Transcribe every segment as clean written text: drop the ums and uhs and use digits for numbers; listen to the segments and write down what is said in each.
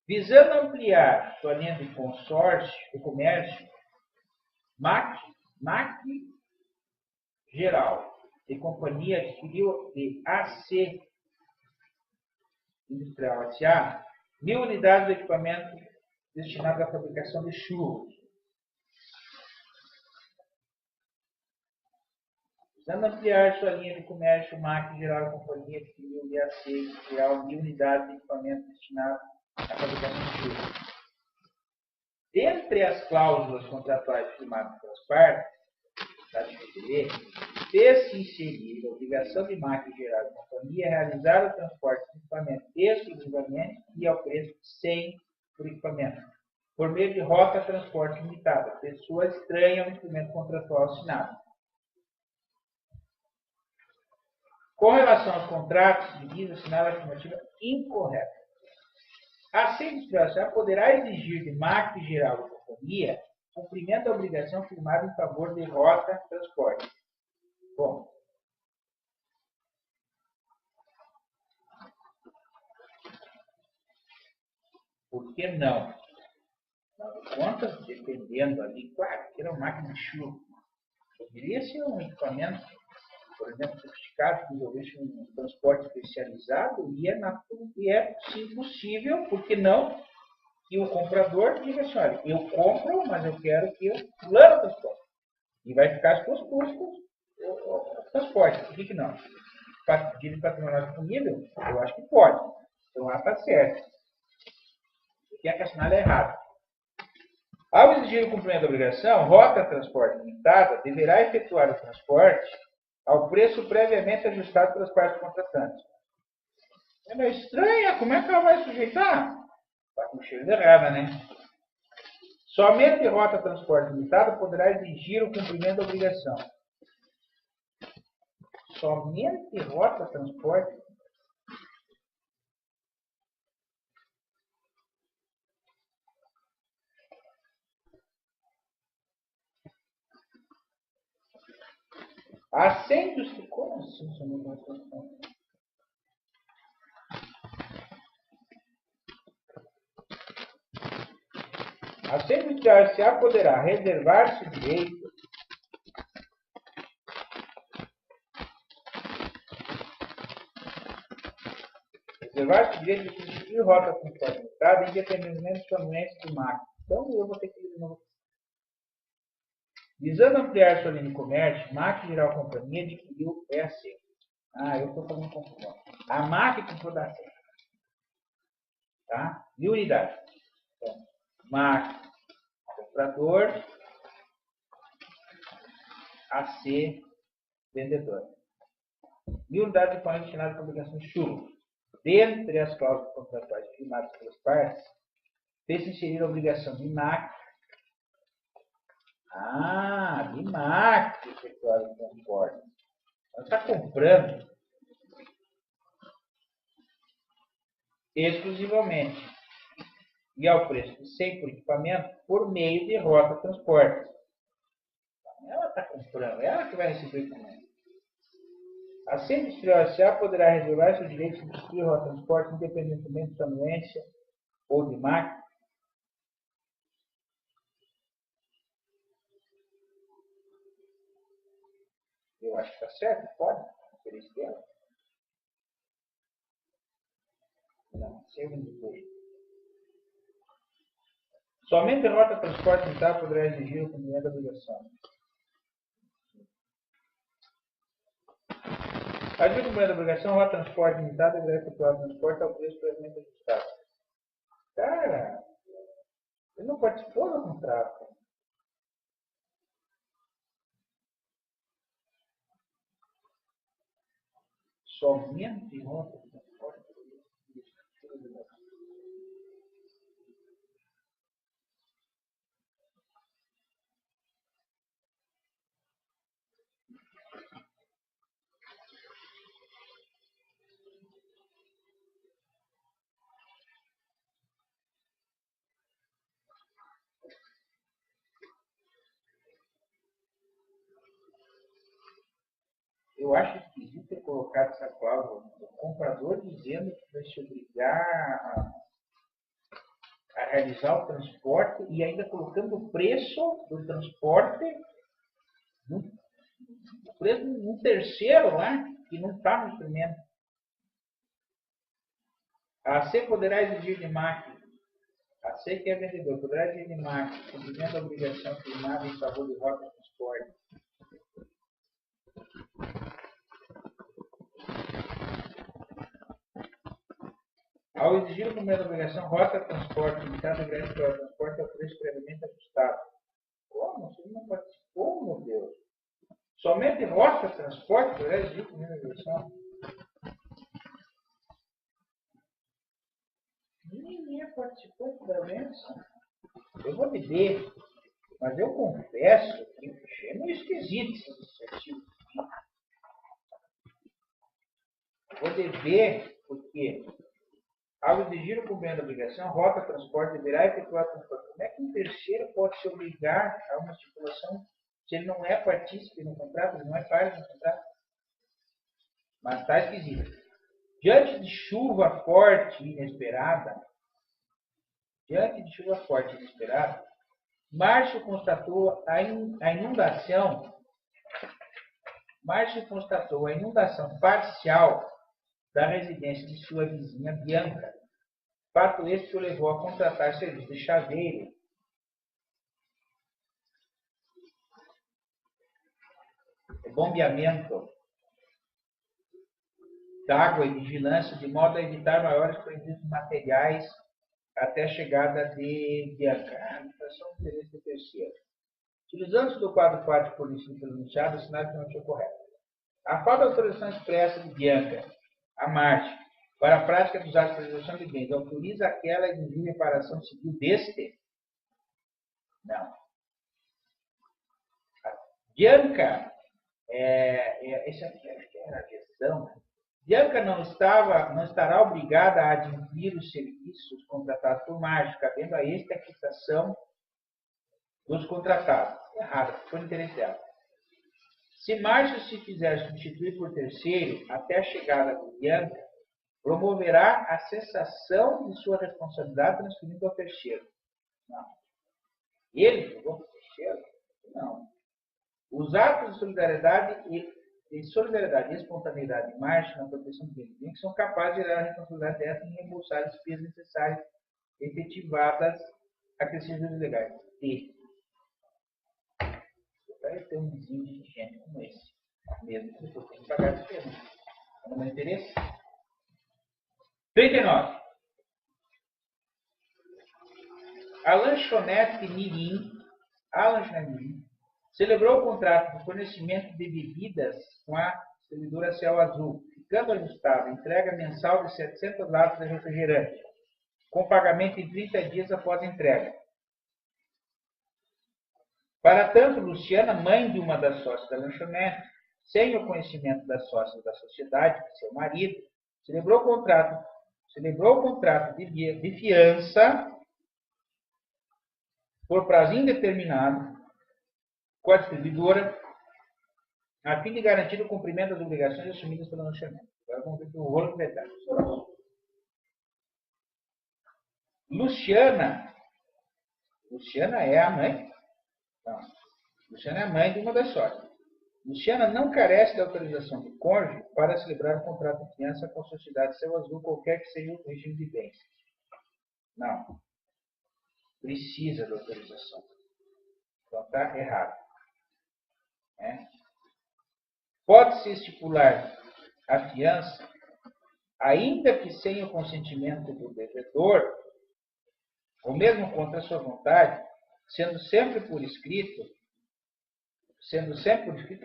Visando ampliar sua linha de consórcio e comércio, MAC Geral e Companhia adquiriu de AC Industrial S.A. 1.000 unidades de equipamento destinados à fabricação de churros. Visando ampliar sua linha de comércio, MAC Geral e Companhia adquiriu de AC Industrial 1.000 unidades de equipamento destinados à fabricação de churros. Dentre as cláusulas contratuais firmadas pelas partes, está difícil de ler, fez-se inserir a obrigação de MAC Geral e Companhia realizar o transporte de equipamento exclusivamente e ao preço de 100 por equipamento, por meio de rota transporte limitada, pessoa estranha ao instrumento contratual assinado. Com relação aos contratos de divisa assinada a afirmativa incorreta. A Industrial poderá exigir de MAC Geral e Companhia cumprimento da obrigação firmada em favor de rota transporte. Bom, por que não? Contas, dependendo ali, claro, que era uma máquina de churro. Poderia ser um equipamento, por exemplo, sofisticado, que envolvesse um transporte especializado, e é sim possível, por que não, que o comprador diga assim, olha, eu compro, mas eu quero que eu plano o transporte. E vai ficar os seus custos o transporte. Por que não? Direito patrimonial disponível? Eu acho que pode. Então lá está certo. O que é que assinado é errado. Ao exigir o cumprimento da obrigação, Rota Transporte Limitada deverá efetuar o transporte ao preço previamente ajustado pelas partes contratantes. É meio estranha, como é que ela vai sujeitar? Está com cheiro de errada, né? Somente Rota Transporte Limitada poderá exigir o cumprimento da obrigação. Somente Rota Transporte. Assentos. Como assim? A Industrial S.A. poderá reservar-se o direito de substituir rota transporte limitada independentemente do anuência do MAC. Então eu vou ter que ir de novo. Visando ampliar sua linha de comércio, MAC Geral Companhia adquiriu EAC. Eu estou fazendo confusão. A MAC comprou da AC. Tá? 1.000 unidades. Então, MAC, comprador, AC, vendedor. 1.000 unidades de equipamento destinadas à fabricação de churros. Dentre as cláusulas contratuais firmadas pelas partes, fez-se inserir a obrigação de MAC. De MAC efetuar o transporte. Ela está comprando exclusivamente e ao preço de 100 por equipamento por meio de rota transporte. Ela está comprando, ela que vai receber o equipamento. A Industrial S.A. poderá reservar seu direito de substituir rota transporte independentemente da anuência ou de MAC. Eu acho que está certo, pode. Interesse dela. Não, sem vendedor. Somente a rota transporte limitada poderá exigir o cumprimento da obrigação. A de cumprimento da obrigação, a rota transporte limitada deverá efetuar o transporte ao preço previamente ajustado. Cara, ele não participou do contrato. Somente rota transporte. Eu acho esquisito ter colocado essa cláusula. O comprador dizendo que vai se obrigar realizar o transporte e ainda colocando o preço do transporte no terceiro lá, que não está no instrumento. A C poderá exigir de máquina. A C, que é vendedor, poderá exigir de máquina, cumprimento da obrigação firmada em favor de rota de transporte. Ao exigir o cumprimento da obrigação, rota de transporte, limitada grande para o transporte ao preço previamente ajustado. Como? Você não participou, meu Deus? Somente rota de transporte poderá exigir o cumprimento da obrigação? Ninguém é participante da doença. Eu vou beber, mas eu confesso que é meio esquisito esse artigo. Vou beber porque, ao exigir o cumprimento da obrigação, rota de transporte deverá efetuar transporte. Como é que um terceiro pode se obrigar a uma estipulação se ele não é partícipe no contrato, ele não é parte no contrato? Mas está esquisito. Diante de chuva forte e inesperada, Márcio constatou a inundação parcial da residência de sua vizinha Bianca. Fato esse que o levou a contratar serviço de chaveiro. Bombeamento d'água e vigilância, de modo a evitar maiores prejuízos materiais até a chegada de Bianca. Administração do interesse do terceiro. Utilizando-se do quadro prático fornecido pelo enunciado, assinado que não tinha correto. A falta de autorização expressa de Bianca, a Marte, para a prática dos atos de preservação de bens, autoriza aquela a exigir reparação civil deste? Não. Bianca, esse aqui acho que era a questão. Bianca não estará obrigada a adquirir os serviços contratados por Márcio, cabendo a este a quitação dos contratados. Errado, foi no interesse dela. Se Márcio se fizer substituir por terceiro até a chegada de Bianca, promoverá a cessação de sua responsabilidade transferindo ao terceiro. Não. Ele pegou para o terceiro? Não. Os atos de solidariedade e espontaneidade de Márcio na proteção do bem são capazes de gerar a responsabilidade dessa e reembolsar as despesas necessárias efetivadas a crescimentos legais. E vai ter um vizinho de gente como esse, mesmo que você tenha que pagar a despesa. Não é interesse? 39. A lanchonete Mirim celebrou o contrato de fornecimento de bebidas com a distribuidora Céu Azul, ficando ajustado a entrega mensal de 700 latas de refrigerante, com pagamento em 30 dias após a entrega. Para tanto, Luciana, mãe de uma das sócias da lanchonete, sem o conhecimento das sócias da sociedade, seu marido, celebrou o contrato de fiança por prazo indeterminado com a distribuidora, a fim de garantir o cumprimento das obrigações assumidas pela lanchonete. Agora vamos ver o rolo que vai dar. Luciana é a mãe? Não. Luciana é a mãe de uma das sócias. Luciana não carece da autorização do cônjuge para celebrar o contrato de fiança com a sociedade Céu Azul, qualquer que seja o regime de bens. Não. Precisa da autorização. Então está errado. Pode-se estipular a fiança, ainda que sem o consentimento do devedor, ou mesmo contra a sua vontade, sendo sempre por escrito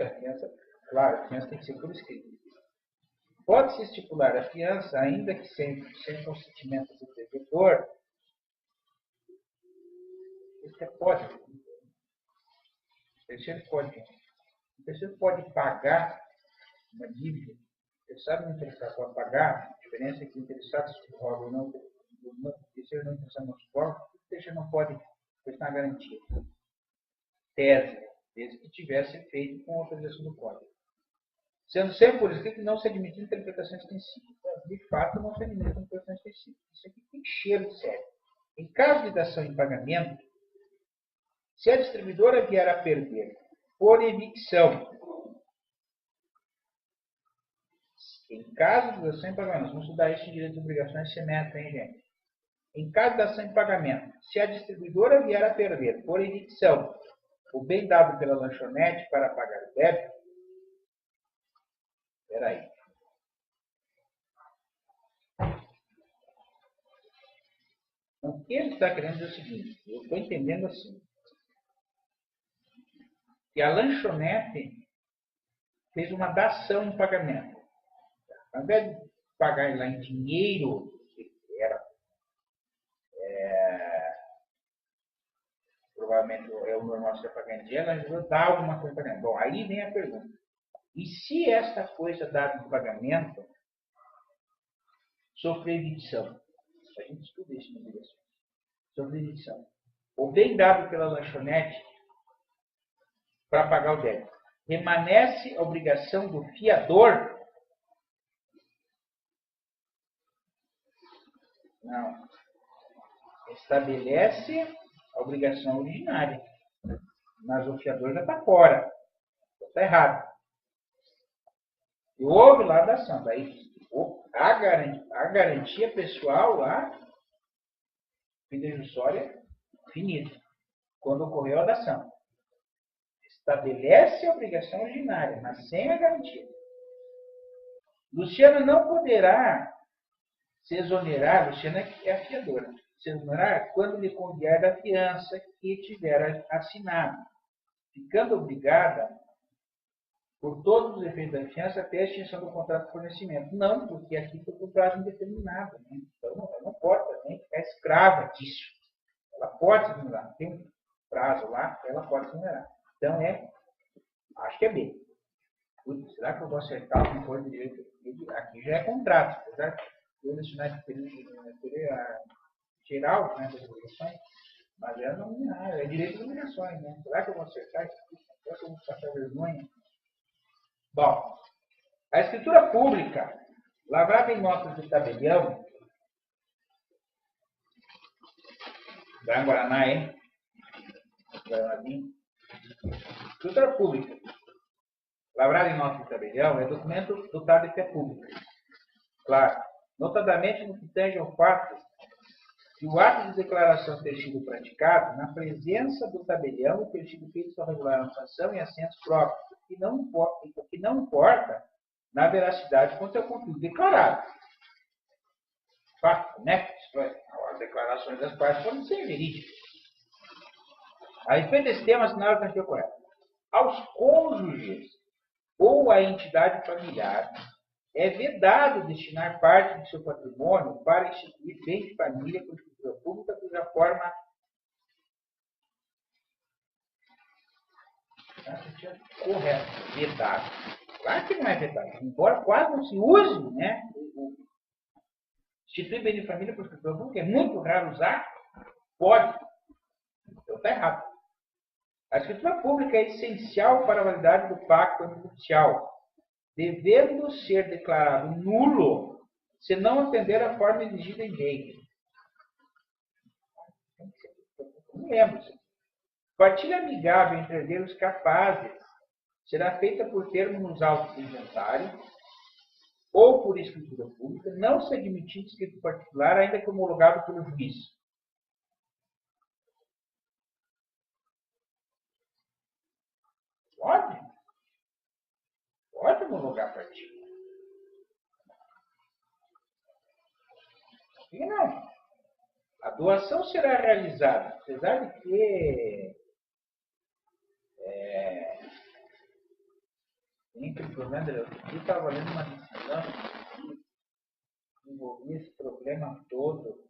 a fiança, claro, a fiança tem que ser por escrito. Pode-se estipular a fiança, ainda que sem consentimento do devedor. Isso é pode. O terceiro pode pagar uma dívida. O interessado não interessado pode pagar. A diferença é que o interessado se roga ou não, o terceiro não interessado não se roga, o terceiro não pode prestar garantia. Tese, desde que tivesse feito com a autorização do código. Sendo sempre por escrito, não se admite interpretação extensiva. De fato, não se admite interpretação extensiva. Isso aqui tem cheiro de sério. Em caso de dação em pagamento, se a distribuidora vier a perder por evicção, em caso de dação em pagamento, vamos estudar isso em direito de obrigações semestre, hein, gente? Em caso de dação em pagamento, se a distribuidora vier a perder por evicção o bem dado pela lanchonete para pagar o débito, espera aí. O que ele está querendo dizer é o seguinte, eu estou entendendo assim, que a lanchonete fez uma dação em pagamento. Ao invés de pagar lá em dinheiro, que era, provavelmente é o normal você pagar em dinheiro, ela vai dar alguma coisa em pagamento. Bom, aí vem a pergunta. E se esta coisa dada em pagamento sofrer evicção? A gente estuda isso na direção. Sofrer evicção. O bem dado pela lanchonete para pagar o débito. Permanece a obrigação do fiador? Não. Estabelece a obrigação originária. Mas o fiador já está fora. Está errado. E houve lá da ação. Daí a garantia pessoal lá, fidejussória, finita. Quando ocorreu a dação. Estabelece a obrigação originária, mas sem a garantia. Luciana não poderá se exonerar, Luciana é a fiadora, se exonerar quando lhe convier da fiança que tiver assinado, ficando obrigada por todos os efeitos da fiança até a extinção do contrato de fornecimento. Não, porque aqui foi por prazo indeterminado. Né? Então, ela não pode também ficar escrava disso. Ela pode se exonerar. Tem um prazo lá, ela pode se exonerar. Então, acho que é B. Putz, será que eu vou acertar alguma coisa de direito? Aqui já é contrato, apesar de eu mencionar que teria geral, né, das obrigações, mas é direito de obrigações, né? Será que eu vou acertar isso aqui? Será que eu vou passar vergonha? Bom, a escritura pública, lavrada em notas de tabelião, da Guaraná, hein? Guaranazinho. Escritura pública, lavrada em nota de tabelião, é documento dotado de fé pública. Claro, notadamente no que tange ao fato de o ato de declaração ter sido praticado na presença do tabelião e ter sido feito sua regular anotação em assentos próprios, o que não importa na veracidade quanto ao conteúdo declarado. Fato, né? As declarações das partes podem ser verídicas. A respeito desse tema, assinaram a quantia correta. Aos cônjuges ou à entidade familiar, é vedado destinar parte de seu patrimônio para instituir bem de família com escritura pública, cuja forma correta, vedado. Claro que não é vedado, embora quase não se use, né? Instituir bem de família com escritura pública é muito raro usar, pode. Então está errado. A escritura pública é essencial para a validade do pacto antinupcial, devendo ser declarado nulo se não atender a forma exigida em lei. Não lembro. Partilha amigável entre herdeiros capazes será feita por termo nos autos do inventário ou por escritura pública, não se admitindo escrito particular, ainda que homologado pelo juiz. Pode homologar a partilha. E não. A doação será realizada, apesar de que entre o problema, eu estava lendo uma decisão que envolvia esse problema todo,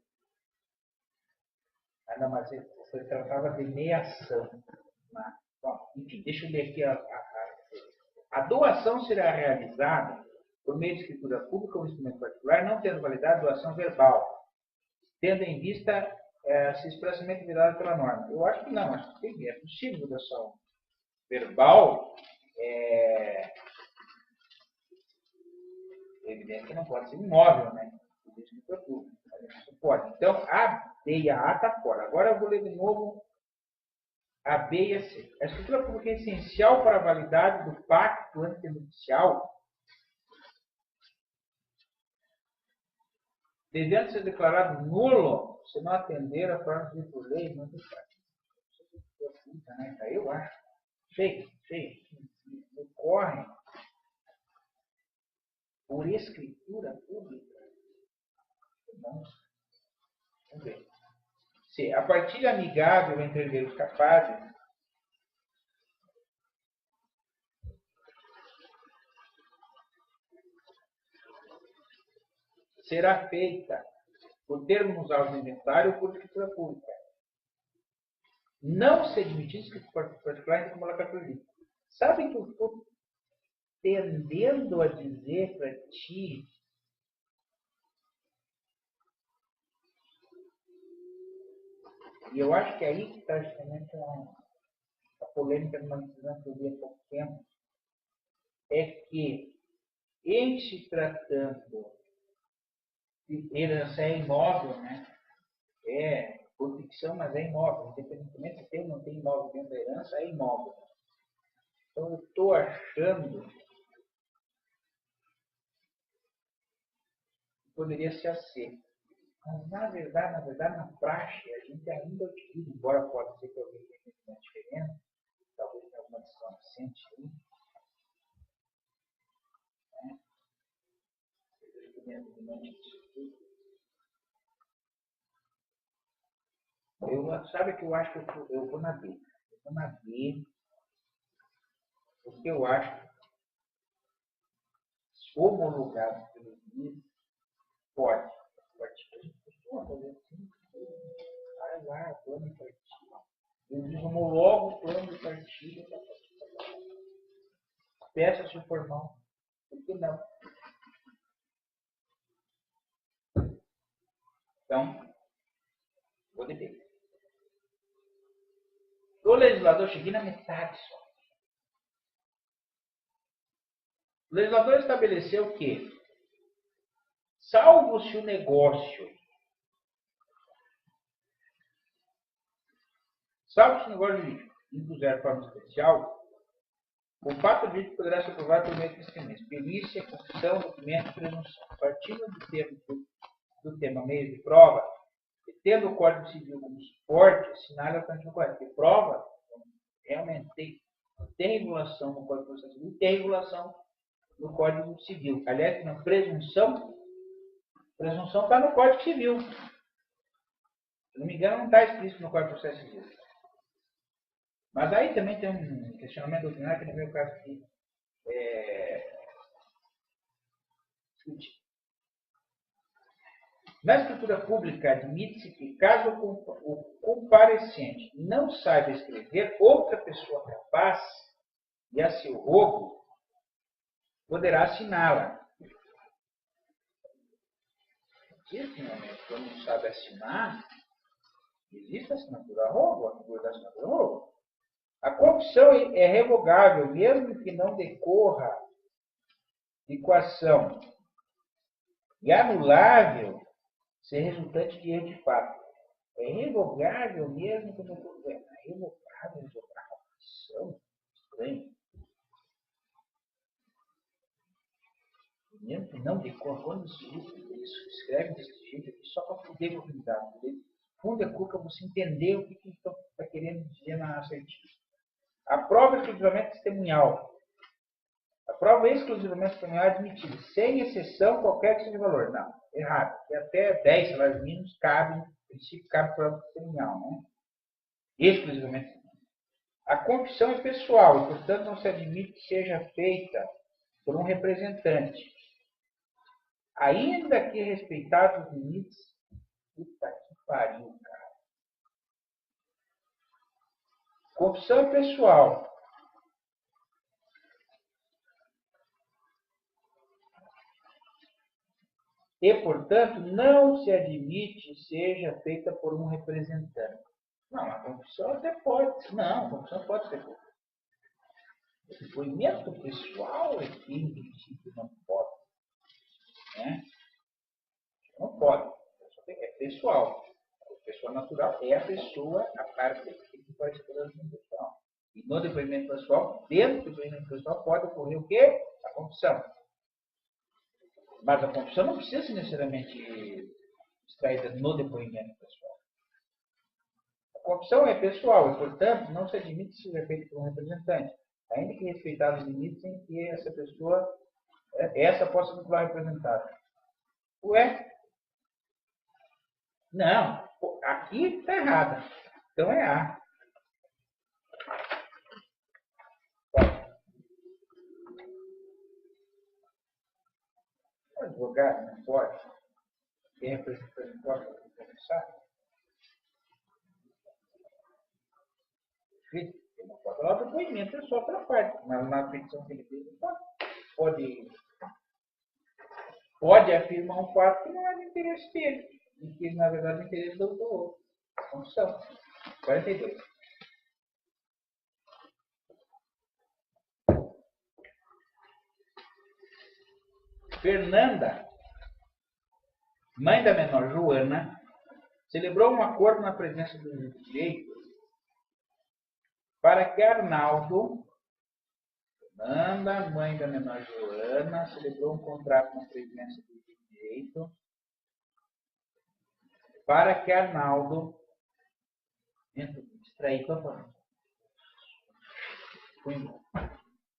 ainda mais se tratava de meação. Né? Bom, enfim, deixa eu ler aqui a doação será realizada por meio de escritura pública ou instrumento particular, não tendo validade doação verbal, tendo em vista se expressamente vedada pela norma. Eu acho que não, acho que é possível doação verbal, é evidente que não pode ser imóvel, né? Escritura pública, isso pode. Então, D e a A está fora. Agora eu vou ler de novo a B e a C. A escritura pública é essencial para a validade do pacto antenupcial, devendo ser declarado nulo se não atender a forma de por lei. Não tem né? Eu acho. Cheio. Ocorre por escritura pública. Vamos ver. C. A partilha amigável entre herdeiros capazes será feita por termos autos de inventário ou por escritura pública. Não se admitir escritura particular como ela capitaliza. Sabe que eu estou tendendo a dizer para ti e eu acho que é aí que está justamente a polêmica de uma decisão que eu vi há pouco tempo, é que, em se tratando de herança é imóvel, né? É por ficção, mas é imóvel. Independentemente se tem ou não tem imóvel dentro da herança, é imóvel. Então, eu estou achando que poderia ser assim. Mas, na verdade, na praxe, a gente ainda utiliza, embora pode ser que alguém tenha uma diferença, talvez tenha alguma decisão recente aí, né? Sabe que eu acho que eu vou na B. Eu vou na B, porque eu acho homologado pelo juiz pode. A gente costuma fazer assim. Vai lá, plano de partilha. O juiz homologa o plano de partilha. Peça-se formal. Por que não? Então, vou de B. O legislador, cheguei na metade só. O legislador estabeleceu que, salvo se o negócio jurídico impuser de forma especial, o fato jurídico poderá ser provado por meio de testemunhas, perícia, confissão, documento, presunção. Partindo do tema meio de prova, e tendo o Código Civil como suporte, assinale a alternativa correta. Porque prova, realmente, tem regulação no Código de Processo Civil, tem regulação no Código Civil. Aliás, na presunção está no Código Civil. Se não me engano, não está explícito no Código de Processo Civil. Mas aí também tem um questionamento doutrinário que não veio o caso aqui discutir. Na escritura pública, admite-se que, caso o comparecente não saiba escrever, outra pessoa capaz e a seu rogo poderá assiná-la. Existe, quando não sabe assinar, existe a assinatura a rogo, a figura da assinatura a rogo. A confissão é revogável, mesmo que não decorra de coação, e anulável ser resultante de erro de fato. É revogável mesmo que não decorra. É revogável a confissão. Estranho. Mesmo que não decorra, quando eles escrevem desse jeito aqui, só para poder convidar. Fundo a cuca, você entender o que está querendo dizer na assertiva. A prova exclusivamente testemunhal. A prova exclusivamente testemunhal é admitida, sem exceção qualquer que seja o valor. Não, errado. Porque até 10 salários mínimos cabe, no princípio, cabe prova testemunhal, né? Exclusivamente. A confissão é pessoal e, portanto, não se admite que seja feita por um representante. Ainda que respeitados os limites. Puta que pariu, cara. Confissão é pessoal. E, portanto, não se admite seja feita por um representante. Não, a confissão até pode. Não, a confissão pode ser feita. O depoimento pessoal é que, em princípio, não pode. Né? Não pode. É pessoal. Pessoa natural é a pessoa, a parte que participa da depoimento pessoal. E no depoimento pessoal, dentro do depoimento pessoal, pode ocorrer o quê? A confissão. Mas a confissão não precisa ser necessariamente extraída no depoimento pessoal. A confissão é pessoal e, portanto, não se admite que seja feita por um representante, ainda que respeitados os limites em que essa pessoa, essa possa vincular representado. Ué? Não, aqui está errada. Então é A. O advogado não pode. Quem representante não pode conversar. Ele não pode falar do depoimento, é só para parte. Mas na petição que ele fez, pode afirmar um fato que não é do interesse dele. E que, na verdade, é do interesse do outro. Confissão. 42. Fernanda, mãe da menor Joana, celebrou um acordo na presença do juiz de direito para que Arnaldo, Fernanda, mãe da menor Joana, celebrou um contrato na presença do juiz de direito para que Arnaldo, distraí totalmente.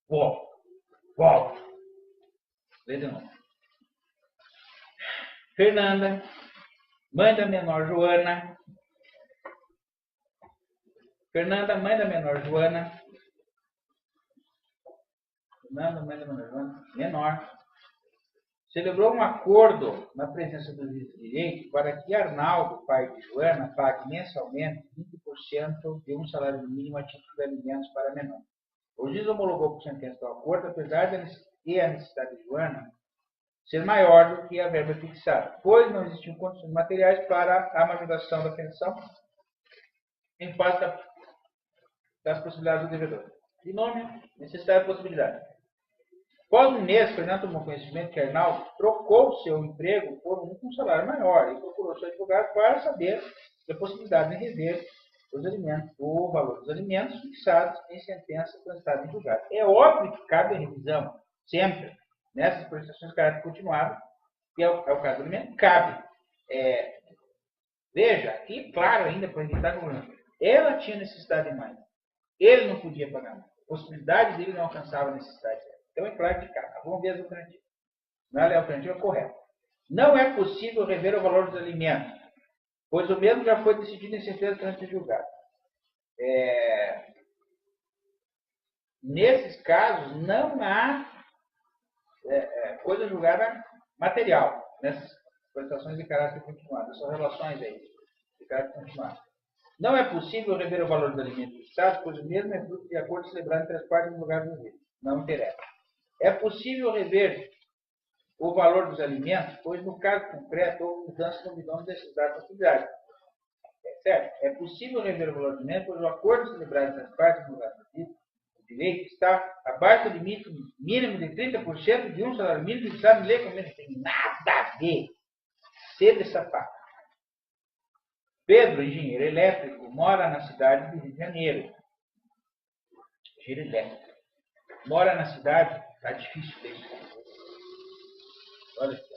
Volta. Lê de novo. Fernanda, mãe da menor Joana. Fernanda, mãe da menor Joana. Fernanda, mãe da menor Joana. Menor. Celebrou um acordo na presença do juiz de direito para que Arnaldo, pai de Joana, pague mensalmente 20% de um salário mínimo a título de alimentos para menor. O juiz homologou por sentença do acordo, apesar de a necessidade de Joana ser maior do que a verba fixada, pois não existiam condições materiais para a majoração da pensão em face das possibilidades do devedor. De nome, necessidade e possibilidade. Após um mês, Fernando tomou conhecimento que Arnaldo trocou seu emprego por um com salário maior e procurou seu advogado para saber da possibilidade de rever os alimentos, o valor dos alimentos fixados em sentença transitada em julgado. É óbvio que cabe a revisão, sempre, nessas prestações de caráter continuado, que é o caso do alimento, cabe. Veja, aqui, claro ainda, para evitar problema. Ela tinha necessidade de mais. Ele não podia pagar mais. A possibilidade dele não alcançava a necessidade dela. Então é claro que cabe. Vamos ver as alternativas. Não é a alternativa correta. Não é possível rever o valor dos alimentos, pois o mesmo já foi decidido em sentença transitada em julgado. Nesses casos, não há coisa julgada material, nessas prestações de caráter continuado, essas relações aí, de caráter continuado. Não é possível rever o valor dos alimentos fixados, pois o mesmo é fruto de acordo celebrado entre as partes no lugar do juiz. Não interessa. É possível rever o valor dos alimentos, pois no caso concreto houve mudança no bidão desses dados possibilidade. Certo? É possível rever o valor dos alimentos, pois o acordo celebrado entre as partes no lugar do juiz direito está abaixo do limite mínimo de 30% de um salário mínimo fixado em lei como não tem nada a ver. Cedo essa parte. Pedro, engenheiro elétrico, mora na cidade do Rio de Janeiro. Engenheiro elétrico. Mora na cidade, está difícil ler isso. Olha aqui.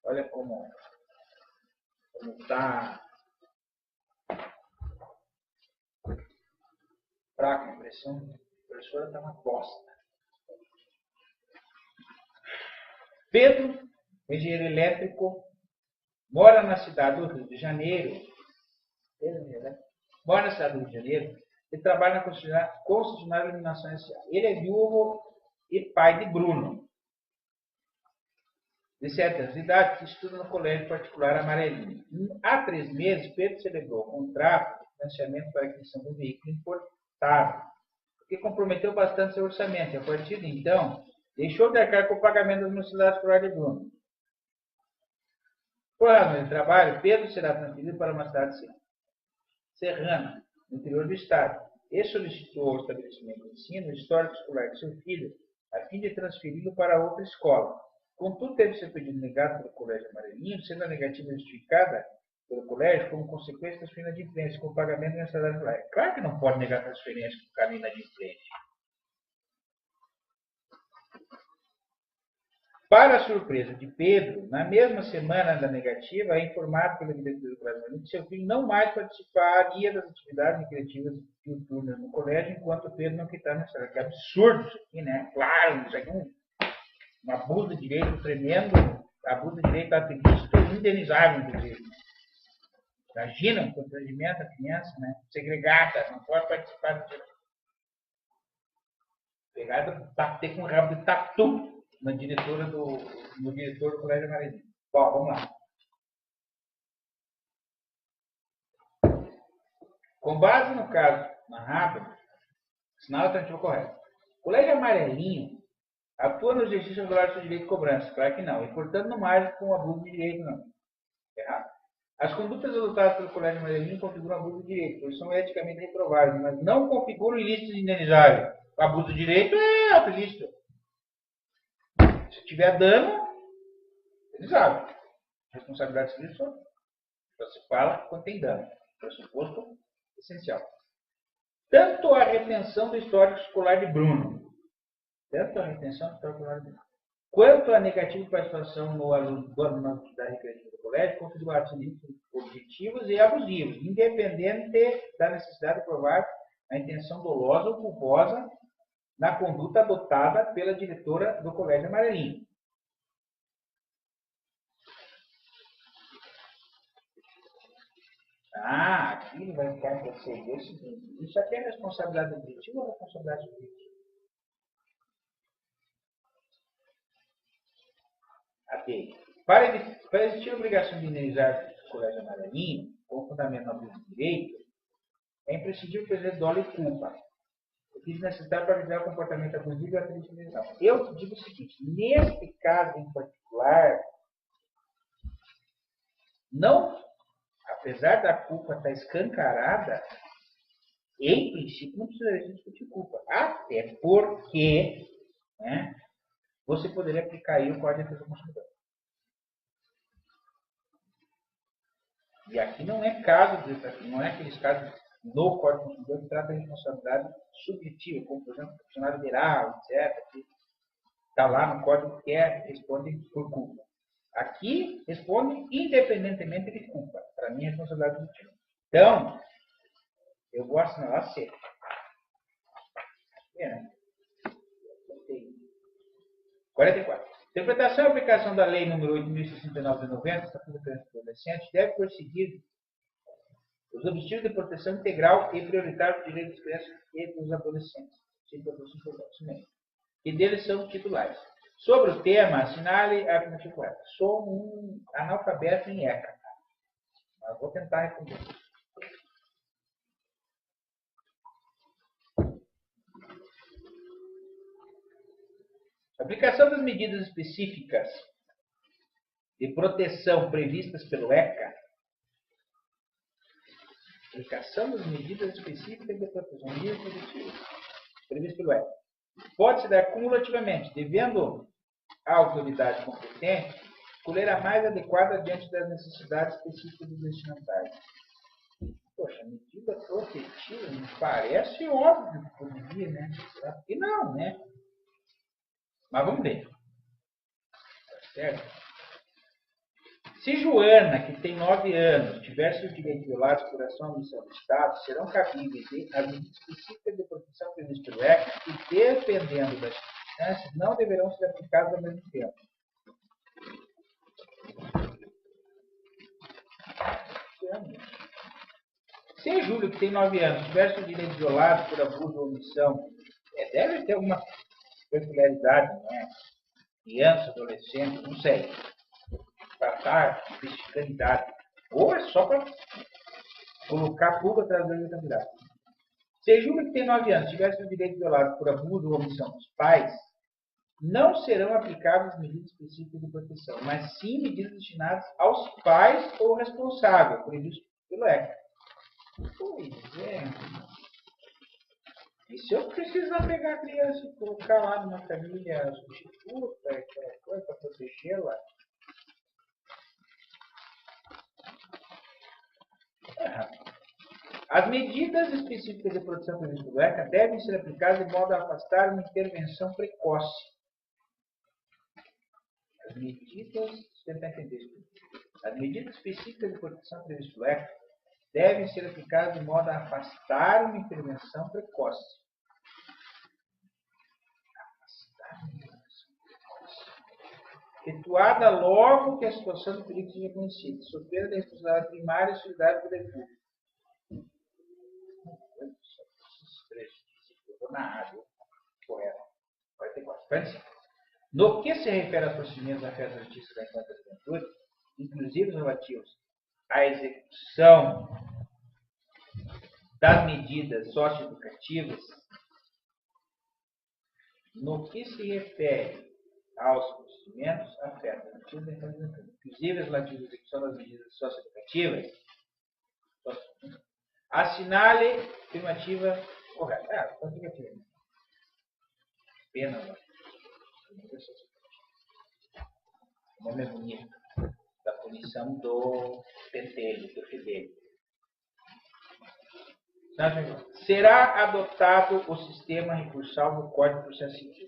Olha como está fraca a impressão. A impressora está uma bosta. Pedro, engenheiro elétrico, mora na cidade do Rio de Janeiro. Mora na cidade do Rio de Janeiro e trabalha na concessionária de iluminação S.A. Ele é viúvo e pai de Bruno, de 7 anos de idade, que estuda no colégio particular Amarelinho. Há 3 meses, Pedro celebrou um contrato de financiamento para a aquisição do veículo importado, que comprometeu bastante seu orçamento. E a partir de então, deixou de arcar com o pagamento das mensalidades escolar de Bruno. Por razão de trabalho, Pedro será transferido para uma cidade serrana, no interior do estado, e solicitou ao estabelecimento de ensino o histórico escolar de seu filho, a fim de transferi-lo para outra escola. Contudo, teve seu pedido negado pelo colégio Amarelinho, sendo a negativa justificada pelo colégio como consequência das transferências de inadimplência com o pagamento da mensalidade do colégio. Claro que não pode negar transferência com o cara inadimplente. Para a surpresa de Pedro, na mesma semana da negativa, é informado pela diretora do colégio que seu filho não mais participaria das atividades recreativas diuturnas no colégio, enquanto Pedro não quitava a mensalidade. Que absurdo isso aqui, né? Claro, isso aqui é um abuso de direito tremendo, abuso de direito atribuído, indenizável, inclusive. Imagina um constrangimento da criança, né? Segregada, não pode participar do direito. Pegada, bater com o rabo de tatu no diretor do Colégio Amarelinho. Bom, vamos lá. Com base no caso narrado, sinal alternativo correto. O Colégio Amarelinho atua no exercício regular do seu direito de cobrança? Claro que não. E, portanto, não age com abuso de direito, não. Errado. As condutas adotadas pelo Colégio Amarelinho configuram abuso de direito, pois são eticamente reprováveis, mas não configuram ilícitos indenizáveis. O abuso de direito é auto ilícito. Se tiver dano, indenizável. Responsabilidade civil só se fala quando tem dano. Pressuposto essencial. Tanto a retenção do histórico escolar de Bruno, quanto a negativa de participação no aluno na atividade recreativa do colégio configuram atos objetivos e abusivos, independente da necessidade de provar a intenção dolosa ou culposa na conduta adotada pela diretora do Colégio Amarelinho. Aqui ele vai ficar com você. Isso aqui é responsabilidade objetiva ou responsabilidade subjetiva? Ok. Para existir a obrigação de indenizar o Colégio Amarelinho, com fundamento no abuso de direito, é imprescindível prever dolo e culpa. O que é necessário para vigiar o comportamento abusivo e a tribuição. Eu digo o seguinte, neste caso em particular, não, apesar da culpa estar escancarada, em princípio não precisaria discutir culpa. Até porque, né, você poderia aplicar aí o Código de Defesa do Consumidor. E aqui não é aqueles casos no Código do Consumidor que trata de responsabilidade subjetiva, como, por exemplo, funcionário liberal, etc., que está lá no Código que responde por culpa. Aqui responde independentemente de culpa. Para mim, é responsabilidade subjetiva. Então, eu vou assinalar C. É, né? 44. Interpretação e aplicação da Lei nº 8.069 de 90, Estatuto da Criança e do Adolescente, deve perseguir os objetivos de proteção integral e prioritária dos direitos das crianças e dos adolescentes, que deles são titulares. Sobre o tema, assinale a afirmativa correta. Sou um analfabeto em ECA. Mas vou tentar responder. Aplicação das medidas específicas de proteção previstas pelo ECA. Aplicação das medidas específicas de proteção previstas pelo ECA. Pode se dar cumulativamente, devendo a autoridade competente escolher a mais adequada diante das necessidades específicas dos destinatários. Poxa, medida protetiva me parece óbvio que poderia, né? E não, né? Mas vamos ver. Tá certo? Se Joana, que tem 9 anos, tiver seus direitos violados por ação ou omissão do Estado, serão cabíveis as medidas específicas de proteção previstas pelo ECA que, dependendo das circunstâncias, não deverão ser aplicadas ao mesmo tempo. Se Júlio, que tem 9 anos, tiver seus direitos violados por abuso ou omissão, deve ter alguma peculiaridade, né? Criança, adolescente, não sei. Tratar, investigando idade. Ou é só para colocar pulga atrás da candidato. Se Júlio, que tem 9 anos, tiver seus direitos violados por abuso ou omissão dos pais, não serão aplicáveis medidas específicas de proteção, mas sim medidas destinadas aos pais ou responsável, previsto pelo ECA. Pois é. E se eu precisar pegar a criança e colocar lá numa família substituta, aquela coisa para protegê-la? As medidas específicas de produção prevista no ECA devem ser aplicadas de modo a afastar uma intervenção precoce. As medidas, tentar entender isso. As medidas específicas de proteção previstas no ECA devem ser aplicadas de modo a afastar uma intervenção precoce. Efetuada logo que a situação de perigo seja conhecida, sob pena da responsabilidade primária e solidária do poder público. Estou na área correta. 44. No que se refere aos procedimentos da festa da justiça da infância da juventude, inclusive relativos à execução das medidas socioeducativas, no que se refere aos procedimentos da festa da justiça da infância da juventude, inclusive relativos à execução das medidas socioeducativas, assinale afirmativa correta. Afirmativa. Pena, o nome é bonito. Da punição do pentelho, do fedelho. Será adotado o sistema recursal do Código de Processo Civil.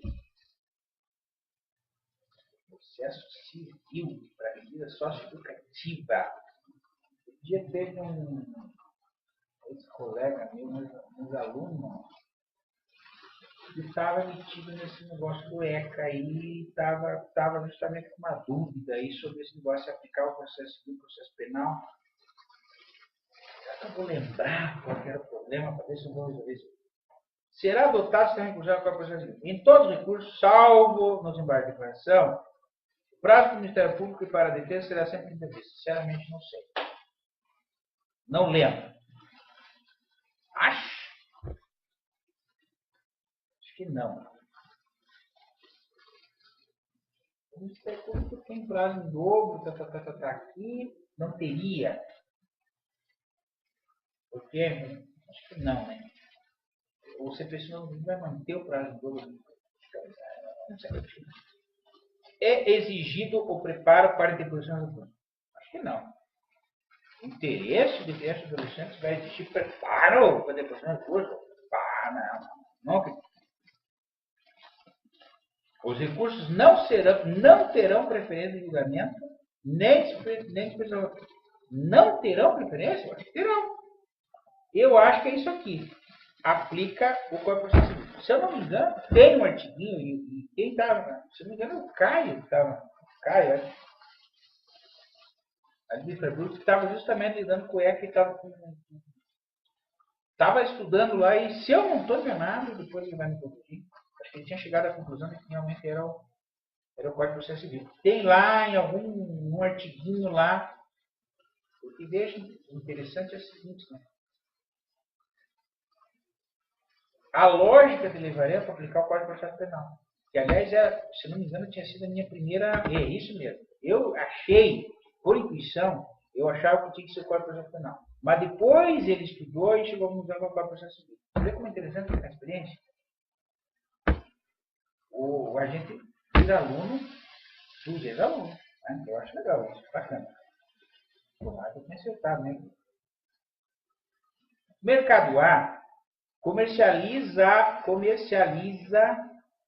Processo civil para medida socioeducativa. Um dia teve esse colega meu, uns alunos, que estava metido nesse negócio do ECA aí, e estava justamente com uma dúvida aí sobre esse negócio de aplicar o processo civil, o processo penal. Eu não vou lembrar qual era o problema, para ver se eu vou resolver isso. Será adotado o sistema recursal para o processo civil. Em todos os recursos, salvo nos embargos de declaração, o prazo para o Ministério Público e para a defesa será sempre 30 dias. Sinceramente, não sei. Não lembro. Acho que não. O Ministério Público tem prazo em dobro, tá aqui, não teria. Porque acho que não, né? O CPC não vai manter o prazo em dobro. Não sei. É exigido o preparo para a deposição do plano? Acho que não. O interesse de diversos adolescentes vai exigir preparo para a deposição do curso? Não. Os recursos não terão preferência de julgamento, nem disposição. Não terão preferência? Terão. Eu acho que é isso aqui. Aplica o Código de Processo Civil. Se eu não me engano, tem um artiguinho, e quem estava, se eu não me engano, o Caio estava. Caio, a administradora que estava justamente lidando com o ECA e estava estudando lá, e se eu não estou enganado, depois ele vai me corrigir, acho que ele tinha chegado à conclusão de que realmente era o Código de Processo Civil. Tem lá em um artiguinho lá, o que deixa interessante é o seguinte, né? A lógica de levaria para aplicar o Código de Processo Penal. Que, aliás, se não me engano, tinha sido a minha primeira... É isso mesmo. Eu achei, por intuição, eu achava que tinha que ser o Código de Processo Penal. Mas depois ele estudou e chegou a mudar para o Código de Processo Civil. Você vê como é interessante a experiência? A gente vira aluno dos ex-alunos. Né? Eu acho legal isso. Bacana. Tomara que eu tenha acertado, né? Mercado A comercializa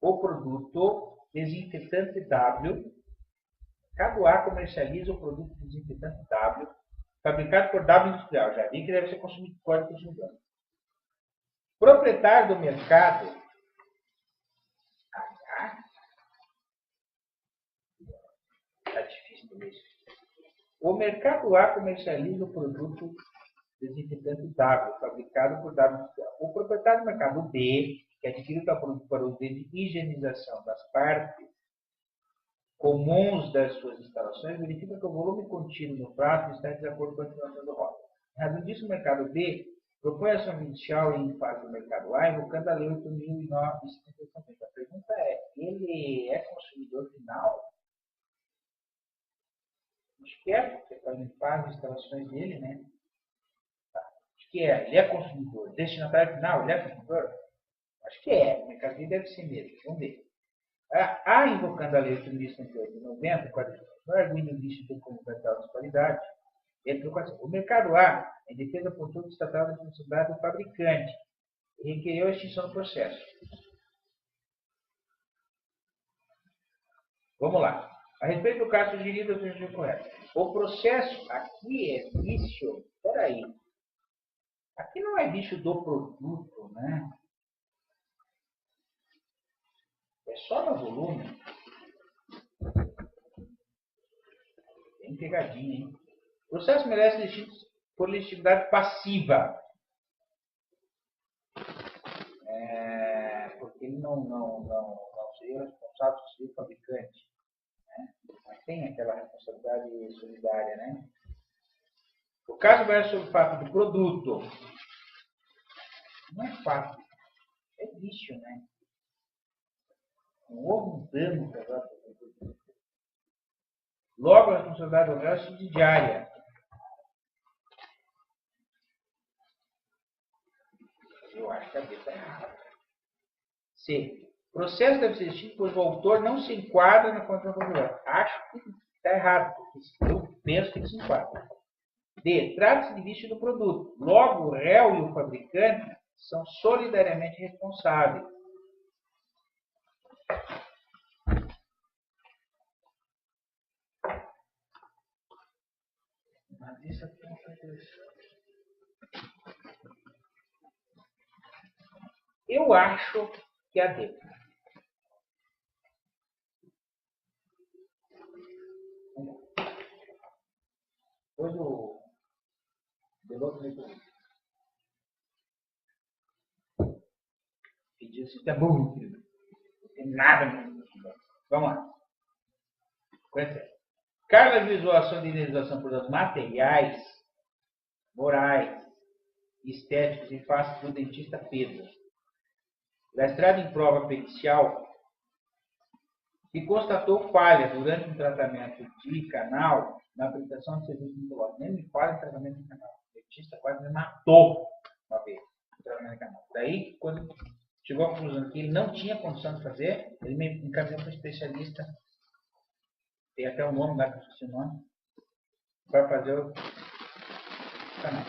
o produto desinfetante W. Mercado A comercializa o produto desinfetante W, fabricado por W Industrial. Já vi que deve ser consumido por consumidor. Proprietário do mercado. Está difícil mesmo. O mercado A comercializa o produto desinfetante W, fabricado por W Industrial. O proprietário do mercado B, que adquire o produto para uso de higienização das partes comuns das suas instalações, verifica que o volume contínuo no prato está em desacordo com a definição do rótulo. Em razão disso, o mercado B propõe ação judicial em face do mercado A, invocando a Lei 8.009. A pergunta é, ele é consumidor final? Acho que é, porque para limpar as instalações dele, né? Acho que é, ele é consumidor. Destinatário final, ele é consumidor? Acho que é, o mercado B deve ser mesmo. Vamos ver. A invocando a Lei 8.190, arguindo o lixo tem como tratar a disparidade, O mercado A, em defesa por tudo estatal da responsabilidade do fabricante, requereu a extinção do processo. Vamos lá. A respeito do caso sugerido, eu estou correto. O processo aqui é vício. Espera aí. Aqui não é vício do produto, né? É só no volume. Bem pegadinha, hein? O processo merece destino por legitimidade passiva. Porque ele não seria responsável por ser o fabricante. Né? Mas tem aquela responsabilidade solidária, né? O caso vai sobre o fato do produto. Não é fato. É vício, né? Não houve um dano causado pelo produto. Logo, a responsabilidade do réu é subsidiária. Eu acho que a B está errada. C. Processo deve ser extinto, pois o autor não se enquadra na contraprodução. Acho que está errado, porque eu penso que ele se enquadra. D. Trata-se de vício do produto. Logo, o réu e o fabricante são solidariamente responsáveis. Mas isso aqui não foi interessante. Eu acho que é a D. Depois o piloto pediu se tá bom, filho. Não tem nada mesmo. Vamos lá. Carga de visualização de indenização por danos materiais, morais, estéticos em face do dentista Pedro. Lastrado em prova pericial, que constatou falha durante um tratamento de canal na aplicação de serviço odontológico. Nem me fala em tratamento de canal. O dentista quase me matou uma vez no tratamento de canal. Daí, quando chegou à conclusão que ele não tinha condição de fazer, ele me encaminhou para um especialista, tem até o nome lá, que eu esqueci o nome, para fazer o canal.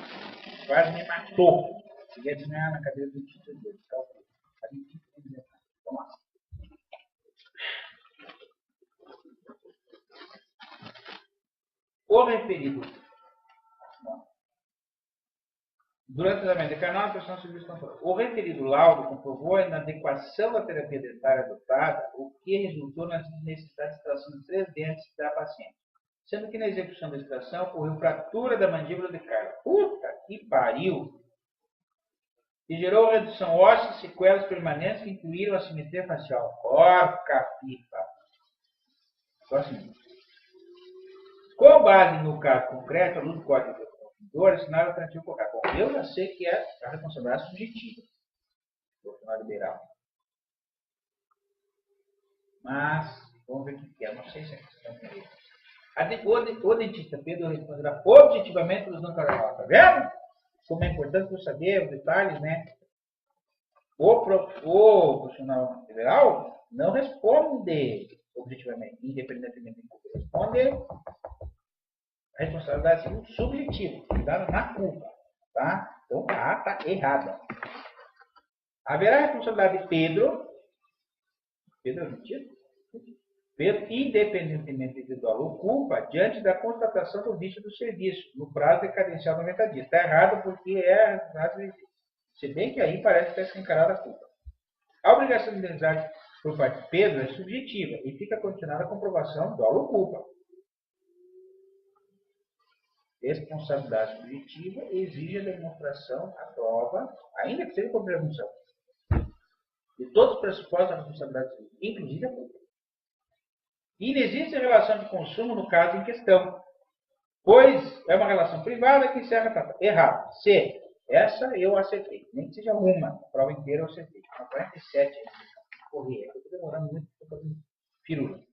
Quase me matou. Cheguei a desmaiar na cadeira do dentista dele. Vamos lá. O referido. Durante o tratamento de canal, a prestação de serviço controle. O referido laudo comprovou a inadequação da terapia dentária adotada, o que resultou na necessidade de extração de 3 dentes da paciente. Sendo que na execução da extração ocorreu fratura da mandíbula de carga. Puta que pariu! E gerou redução óssea e sequelas permanentes que incluíram a simetria facial. Porca pipa! Próximo. Com base no caso concreto, a luz do código do consumidor, assinala a alternativa correta. Bom, eu já sei que é a responsabilidade subjetiva do profissional liberal. Mas, vamos ver o que é. Não sei se é questão de o dentista Pedro responderá objetivamente pelos não carnaval. Tá vendo? Como é importante eu saber os detalhes, né? O profissional liberal não responde objetivamente, independentemente de culpa. Responde a responsabilidade subjetiva, dada na culpa. Tá? Então, A está errada. Haverá a responsabilidade de Pedro. Pedro é mentira? Pedro, independentemente individual ou culpa, diante da constatação do vício do serviço, no prazo decadencial de 90 dias. Está errado porque é. Se bem que aí parece que está escancarada a culpa. A obrigação de indenizar por parte de Pedro é subjetiva e fica condicionada à comprovação dolo ou culpa. Responsabilidade subjetiva exige a demonstração, a prova, ainda que seja por presunção, de todos os pressupostos da responsabilidade subjetiva, inclusive a culpa. Inexiste relação de consumo no caso em questão, pois é uma relação privada que encerra a trata. Errado. C. Essa eu acertei. Nem que seja uma. A prova inteira eu acertei. 47. Corri. Eu estou demorando muito para fazer firula.